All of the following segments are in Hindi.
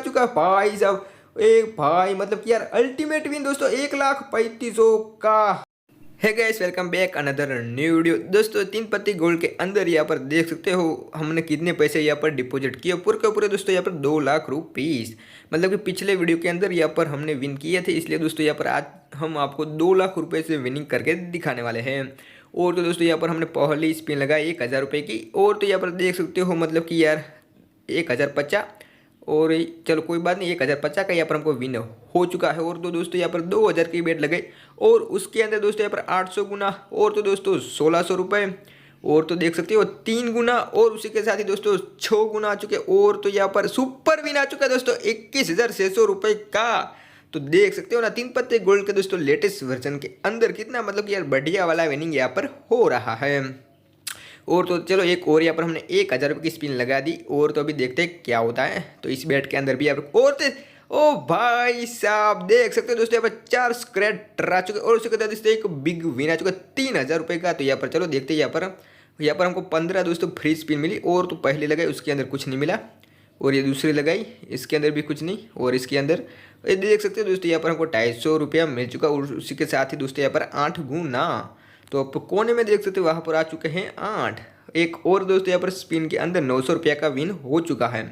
चुका है भाई साहब। एक भाई मतलब कि यार अल्टीमेट विन दोस्तों 1,35,000 का। है guys, welcome back another new video. दोस्तों 3 पत्ती गोल्ड के अंदर यहाँ पर देख सकते हो हमने कितने पैसे यहाँ पर डिपॉजिट किए। पूरे के पूरे दोस्तों यहाँ पर 2 लाख रुपीस, मतलब कि पिछले वीडियो के अंदर यहाँ पर हमने विन किए थे, इसलिए दोस्तों यहाँ पर आज हम आपको 2 लाख रुपए से विनिंग करके दिखाने वाले हैं। और तो दोस्तों यहाँ पर हमने पहली स्पिन लगाई 1,000 रुपये की। और तो यहाँ पर देख सकते हो मतलब कि यार 1,050, और चलो कोई बात नहीं, 1,050 का यहाँ पर हमको विन हो चुका है। और तो दोस्तों यहाँ पर 2,000 की बेट लगाई और उसके अंदर दोस्तों यहाँ पर 800 गुना, और तो दोस्तों 1,600 रुपये, और तो देख सकते हो 3 गुना, और उसी के साथ ही दोस्तों 6 गुना आ चुके। और तो यहाँ पर सुपर विन आ चुका है दोस्तों 21,600 रुपये का। तो देख सकते हो ना 3 पत्ते गोल्ड के दोस्तों लेटेस्ट वर्जन के अंदर कितना मतलब कि यार बढ़िया वाला विनिंग यहाँ पर हो रहा है। और तो चलो एक और यहाँ पर हमने 1,000 रुपये की स्पिन लगा दी, और तो अभी देखते हैं क्या होता है। तो इस बैट के अंदर भी यहाँ पर और ओ भाई साहब देख सकते हो दोस्तों यहाँ पर 4 स्क्रैच आ चुके, और उसके बाद दोस्तों एक बिग विन आ चुका 3,000 रुपये का। तो यहाँ पर चलो देखते हैं। यहाँ पर हमको 15 दोस्तों फ्री स्पिन मिली, और तो पहले लगाई उसके अंदर कुछ नहीं मिला, और ये दूसरी लगाई इसके अंदर भी कुछ नहीं, और इसके अंदर ये देख सकते हो दोस्तों यहाँ पर हमको 250 रुपया मिल चुका। और उसी के साथ ही दोस्तों यहाँ पर 8 गुना, तो आप कोने में देख सकते हो वहाँ पर आ चुके हैं 8। एक और दोस्तों यहाँ पर स्पिन के अंदर 900 रुपया का विन हो चुका है।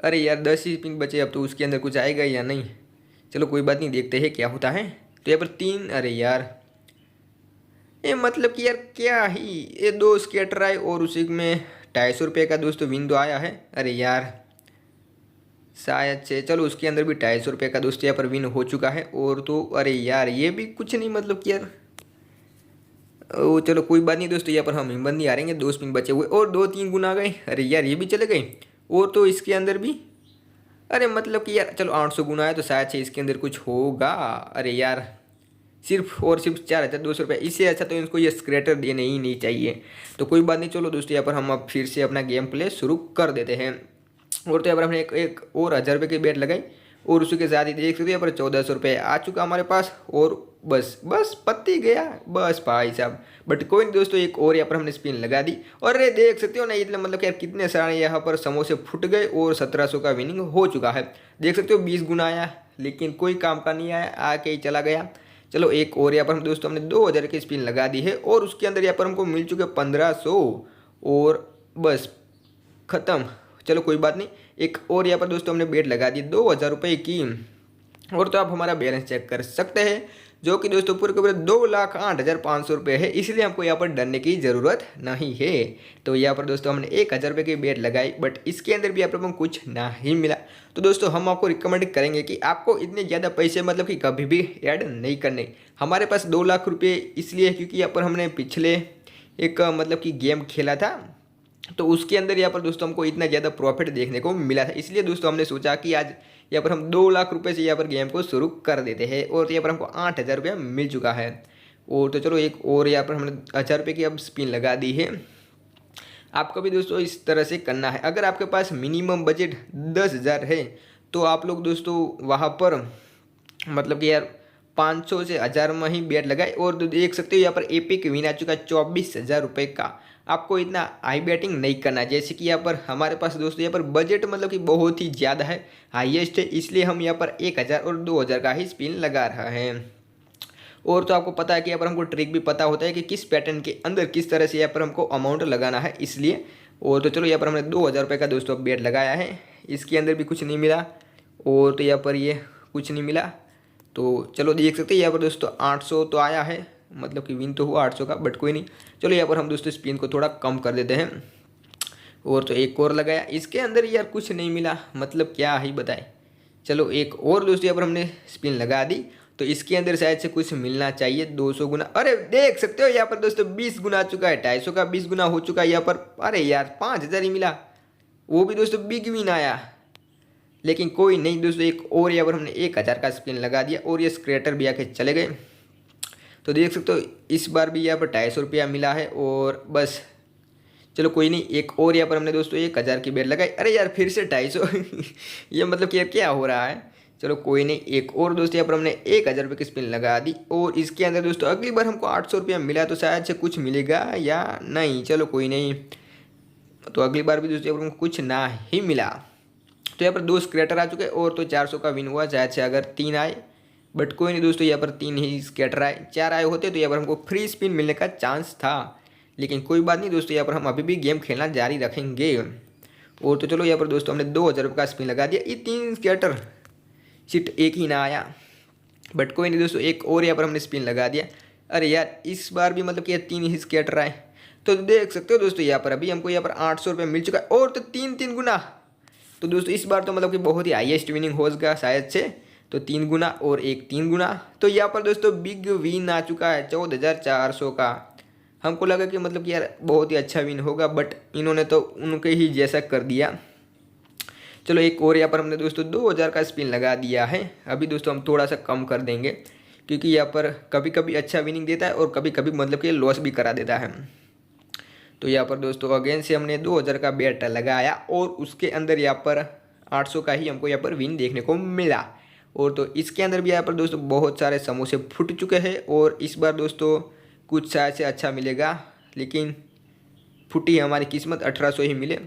अरे यार 10 ही स्पिन बचे, अब तो उसके अंदर कुछ आएगा या नहीं, चलो कोई बात नहीं, देखते हैं क्या होता है। तो यहाँ पर 3, अरे यार ये मतलब कि यार क्या ही, ये 2 स्केटर आए और उसी में 250 रुपये का दोस्तों विन तो आया है। अरे यार शायद से, चलो उसके अंदर भी 250 रुपये का दोस्तों यहाँ पर विन हो चुका है। और तो अरे यार ये भी कुछ नहीं, मतलब कि यार ओ चलो कोई बात नहीं दोस्तों, यहाँ पर हम हिम्मत नहीं हारेंगे। 2 स्पिन बचे हुए और 2-3 गुना आ गए। अरे यार ये भी चले गए, और तो इसके अंदर भी, अरे मतलब कि यार चलो 800 गुना है तो शायद से इसके अंदर कुछ होगा। अरे यार सिर्फ और सिर्फ 4,200 रुपये, इससे अच्छा तो इनको ये स्क्रैटर देने ही नहीं चाहिए। तो कोई बात नहीं, चलो दोस्तों यहाँ पर हम अब फिर से अपना गेम प्ले शुरू कर देते हैं। और तो यहाँ पर हमने एक और 1,000 रुपये की बेट लगाई, और उसी के साथ ही देख सकते हो यहाँ पर 1,400 रुपये आ चुका हमारे पास। और बस पत्ती गया बस भाई साहब। बट कोई नहीं दोस्तों, एक और यहाँ पर हमने स्पिन लगा दी, और ये देख सकते हो ना इतने मतलब यार कितने सारे यहाँ पर समोसे फूट गए, और 1,700 का विनिंग हो चुका है। देख सकते हो 20 गुना आया, लेकिन कोई काम का नहीं आया, आके ही चला गया। चलो एक और यहाँ पर हम दोस्तों हमने 2,000 की स्पिन लगा दी है, और उसके अंदर यहाँ पर हमको मिल चुके 1,500, और बस ख़त्म। चलो कोई बात नहीं, एक और यहाँ पर दोस्तों हमने बेट लगा दी 2,000 रुपये की। और तो आप हमारा बैलेंस चेक कर सकते हैं, जो कि दोस्तों पूरे के पूरे 2,08,500 रुपये है, इसलिए हमको यहाँ पर डरने की ज़रूरत नहीं है। तो यहाँ पर दोस्तों हमने 1,000 रुपये की बेट लगाई, बट इसके अंदर भी यहाँ पर हमको कुछ नहीं मिला। तो दोस्तों हम आपको रिकमेंड करेंगे कि आपको इतने ज़्यादा पैसे मतलब कि कभी भी ऐड नहीं करने। हमारे पास 2 लाख रुपये इसलिए क्योंकि यहाँ पर हमने पिछले एक मतलब कि गेम खेला था, तो उसके अंदर यहाँ पर दोस्तों हमको इतना ज़्यादा प्रॉफिट देखने को मिला था, इसलिए दोस्तों हमने सोचा कि आज यहाँ पर हम 2 लाख रुपए से यहाँ पर गेम को शुरू कर देते हैं। और यहाँ पर हमको 8,000 रुपया मिल चुका है। और तो चलो एक और यहाँ पर हमने 1,000 रुपये की अब स्पिन लगा दी है। आपको भी दोस्तों इस तरह से करना है। अगर आपके पास मिनिमम बजट 10,000 है तो आप लोग दोस्तों वहाँ पर मतलब कि यार 500 से 1,000 में ही बेट लगाए। और देख सकते हो यहाँ पर एपिक विन आ चुका 24,000 रुपये का। आपको इतना हाई बैटिंग नहीं करना, जैसे कि यहाँ पर हमारे पास दोस्तों यहाँ पर बजट मतलब कि बहुत ही ज़्यादा है, हाईएस्ट है, इसलिए हम यहाँ पर 1,000 और 2,000 का ही स्पिन लगा रहा है। और तो आपको पता है कि यहाँ पर हमको ट्रिक भी पता होता है कि किस पैटर्न के अंदर किस तरह से यहाँ पर हमको अमाउंट लगाना है, इसलिए। और तो चलो यहाँ पर हमने 2,000 रुपये का दोस्तों बेट लगाया है, इसके अंदर भी कुछ नहीं मिला, और तो यहाँ पर ये कुछ नहीं मिला। तो चलो देख सकते हैं यहाँ पर दोस्तों 800 तो आया है, मतलब कि विन तो हुआ 800 का, बट कोई नहीं। चलो यहाँ पर हम दोस्तों स्पिन को थोड़ा कम कर देते हैं। और तो एक और लगाया, इसके अंदर यार कुछ नहीं मिला, मतलब क्या ही बताए। चलो एक और दोस्तों यहाँ पर हमने स्पिन लगा दी, तो इसके अंदर शायद से कुछ मिलना चाहिए 200 गुना। अरे देख सकते हो यहाँ पर दोस्तों 20 गुना आ चुका है, 250 का 20 गुना हो चुका है यहाँ पर। अरे यार 5,000 ही मिला, वो भी दोस्तों बिग विन आया, लेकिन कोई नहीं दोस्तों। एक और यहाँ पर हमने 1,000 का स्पिन लगा दिया, और ये स्क्रेटर भी आके चले गए। तो देख सकते हो इस बार भी यहाँ पर 250 रुपया मिला है, और बस चलो कोई नहीं। एक और यहाँ पर हमने दोस्तों 1,000 की बेट लगाई। अरे यार फिर से 250 ये मतलब कि यार क्या हो रहा है। चलो कोई नहीं, एक और दोस्तों यहाँ पर हमने 1,000 रुपये की स्पिन लगा दी, और इसके अंदर दोस्तों अगली बार हमको 800 रुपया मिला, तो शायद से कुछ मिलेगा या नहीं, चलो कोई नहीं। तो अगली बार भी दोस्तों हमको कुछ ना ही मिला। तो तो यहाँ पर 2 स्क्रैटर आ चुके हैं और तो 400 का विन हुआ शायद से अगर 3 आए, बट कोई नहीं दोस्तों, यहाँ पर 3 ही स्कैटर आए। 4 आए होते तो यहाँ पर हमको फ्री स्पिन मिलने का चांस था, लेकिन कोई बात नहीं दोस्तों, यहाँ पर हम अभी भी गेम खेलना जारी रखेंगे। और तो चलो यहाँ पर दोस्तों हमने 2000 रुपये का स्पिन लगा दिया। ये 3 स्कैटर सिर्फ एक ही ना आया, बट कोई नहीं दोस्तों, एक और यहाँ पर हमने स्पिन लगा दिया। अरे यार इस बार भी मतलब कि 3 ही स्कैटर आए। तो देख सकते हो दोस्तों, यहाँ पर अभी हमको यहाँ पर 800 रुपये मिल चुका है और तो 3 गुना। तो दोस्तों इस बार तो मतलब कि बहुत ही हाईएस्ट विनिंग होगा शायद से, तो 3 गुना और एक 3 गुना। तो यहाँ पर दोस्तों बिग विन आ चुका है 14,400 का। हमको लगा कि मतलब कि यार बहुत ही अच्छा विन होगा, बट इन्होंने तो उनके ही जैसा कर दिया। चलो एक और यहाँ पर हमने दोस्तों 2000 का स्पिन लगा दिया है। अभी दोस्तों हम थोड़ा सा कम कर देंगे, क्योंकि यहाँ पर कभी कभी अच्छा विनिंग देता है और कभी कभी मतलब कि लॉस भी करा देता है। तो यहाँ पर दोस्तों अगेन से हमने 2000 का बेट लगाया और उसके अंदर यहाँ पर 800 का ही हमको यहाँ पर विन देखने को मिला। और तो इसके अंदर भी यहाँ पर दोस्तों बहुत सारे समोसे फूट चुके हैं और इस बार दोस्तों कुछ शायद से अच्छा मिलेगा, लेकिन फूटी हमारी किस्मत, 1800 ही मिले।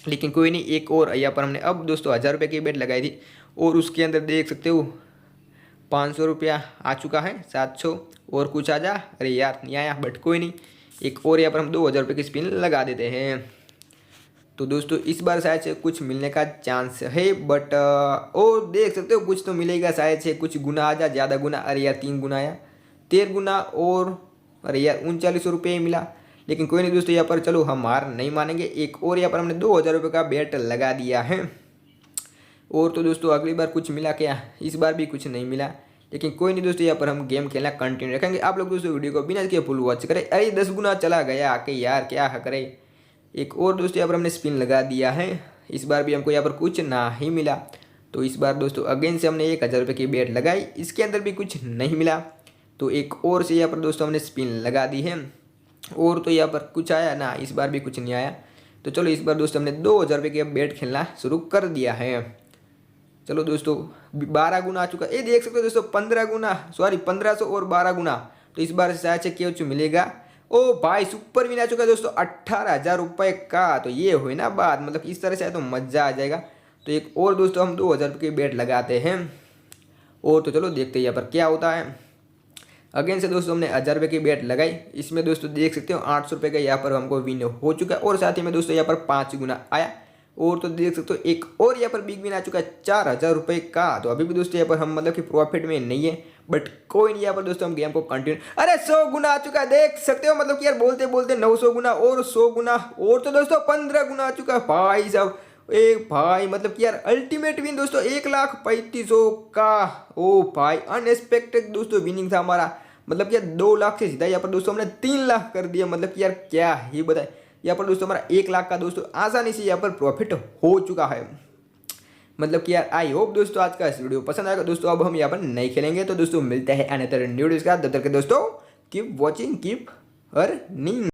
लेकिन कोई नहीं, एक और यहाँ पर हमने अब दोस्तों 1000 रुपये की बेट लगाई थी और उसके अंदर देख सकते हो 500 रुपया आ चुका है। 700 और कुछ आ जा, अरे यार नहीं आया, बट कोई नहीं, एक और यहाँ पर हम 2000 रुपये की स्पिन लगा देते हैं। तो दोस्तों इस बार शायद से कुछ मिलने का चांस है, बट और देख सकते हो कुछ तो मिलेगा शायद से, कुछ गुना आ जा, ज़्यादा गुना। अरे यार 3 गुना आया, 13 गुना और अरे यार 3900 रुपये ही मिला। लेकिन कोई नहीं दोस्तों, यहाँ पर चलो हम हार नहीं मानेंगे। एक और यहाँ पर हमने 2000 रुपये का बेट लगा दिया है। और तो दोस्तों अगली बार कुछ मिला क्या? इस बार भी कुछ नहीं मिला, लेकिन कोई नहीं दोस्तों, यहाँ पर हम गेम खेलना कंटिन्यू रखेंगे। आप लोग दोस्तों वीडियो को बिना इसके फुल वॉच करें। अरे 10 गुना चला गया आके, यार क्या करे। एक और दोस्तों यहाँ पर हमने स्पिन लगा दिया है। इस बार भी हमको यहाँ पर कुछ ना ही मिला। तो इस बार दोस्तों अगेन से हमने 1000 रुपये की बेट लगाई, इसके अंदर भी कुछ नहीं मिला। तो एक और से यहाँ पर दोस्तों हमने स्पिन लगा दी है और तो यहाँ पर कुछ आया ना, इस बार भी कुछ नहीं आया। तो चलो इस बार दोस्तों हमने 2000 रुपये की बेट खेलना शुरू कर दिया है। चलो दोस्तों 12 गुना आ चुका है। ये देख सकते हो दोस्तों 15 गुना, सॉरी 1500 और 12 गुना। तो इस बार शायद से कुछ मिलेगा। ओ भाई सुपर विन आ चुका है दोस्तों 18,000 रुपये का। तो ये हुई ना बात, मतलब इस तरह से आए तो मज़ा आ जाएगा। तो एक और दोस्तों हम 2000 रुपये की बेट लगाते हैं और तो चलो देखते हैं यहाँ पर क्या होता है। अगेन से दोस्तों हमने 1000 रुपये की बेट लगाई। इसमें दोस्तों देख सकते हो 800 रुपये का यहाँ पर हमको विन हो चुका है और साथ ही में दोस्तों यहाँ पर 5 गुना आया। और तो देख सकते हो एक और यहाँ पर बिग विन आ चुका है 4000 रुपये का। तो अभी भी दोस्तों यहाँ पर हम मतलब कि प्रॉफिट में नहीं है, बट कोई नहीं, यहाँ पर दोस्तों हम गेम को कंटिन्यू। अरे 100 गुना आ चुका है, देख सकते हो मतलब कि यार बोलते बोलते 900 गुना और 100 गुना और तो दोस्तों 15 गुना आ चुका है भाई साहब। एक भाई मतलब कि यार अल्टीमेट विन दोस्तों 1,35,000 का। ओ भाई अनएक्सपेक्टेड दोस्तों विनिंग था हमारा, मतलब कि यार 2 लाख से सीधा यहाँ पर दोस्तों हमने 3 लाख कर दिया। मतलब कि यार क्या ही बताए, यहाँ पर दोस्तों हमारा 1 लाख का दोस्तों आसानी से यहाँ पर प्रॉफिट हो चुका है। मतलब कि यार आई होप दोस्तों आज का इस वीडियो पसंद आएगा दोस्तों। अब हम यहाँ पर नहीं खेलेंगे, तो दोस्तों मिलते हैं अनदर न्यू वीडियोस के साथ। तब तक के दोस्तों कीप वॉचिंग, कीप अर्निंग।